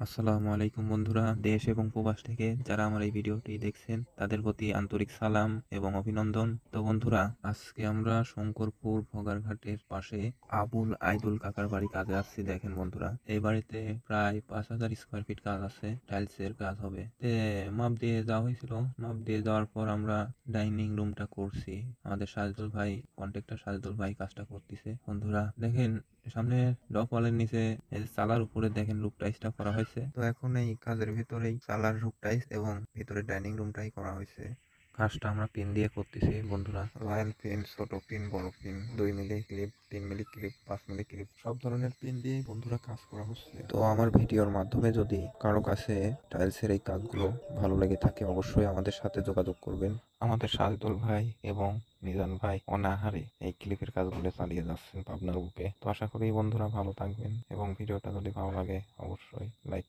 আসসালামু আলাইকুম বন্ধুরা, দেশ এবং প্রবাস থেকে যারা আমার এই ভিডিওটি দেখছেন তাদের প্রতি আন্তরিক সালাম এবং অভিনন্দন। তো বন্ধুরা, আজকে আমরা শঙ্করপুর ভোগারঘাটের পাশে আবুল আইদুল কাকার বাড়ি কাজে আসছি। দেখেন বন্ধুরা, এই বাড়িতে প্রায় 5,000 স্কোয়ার ফিট কাজ আছে, টাইলসের কাজ হবে। মাপ দিয়ে যাওয়া হয়েছিল। মাপ দিয়ে যাওয়ার পর আমরা ডাইনিং রুমটা করছি। আমাদের সাজদুল ভাই, কন্ট্রাক্টর সাজদুল ভাই কাজটা করতেছে। বন্ধুরা দেখেন, সামনে ডক ওয়ালের নিচে এই চালার উপরে দেখেন রূপ টাইলসটা করা হয়েছে। তো এখন এই কাজের ভিতরেই চালার রূপ টাইলস এবং ভিতরে ডাইনিং রুমটাই করা হয়েছে। কাজটা আমরা পিন দিয়ে করতেছি বন্ধুরা। রয়্যাল পিন, ছোট পিন, বড় পিন, 2 মিলি ক্লিপ, 3 মিলি ক্লিপ, 5 মিলি ক্লিপ, সব ধরনের পিন দিয়ে বন্ধুরা কাজ করা হচ্ছে। তো আমার ভিডিওর মাধ্যমে যদি কারো কাছে টাইলসের এই কাজগুলো ভালো লেগে থাকে, অবশ্যই আমাদের সাথে যোগাযোগ করবেন। আমাদের সাজদুল ভাই এবং মিজান ভাই অনাহারে এই ক্লিপের কাজগুলো চালিয়ে যাচ্ছেন পাবনার বুকে। তো আশা করি বন্ধুরা ভালো থাকবেন এবং ভিডিওটা যদি ভালো লাগে অবশ্যই লাইক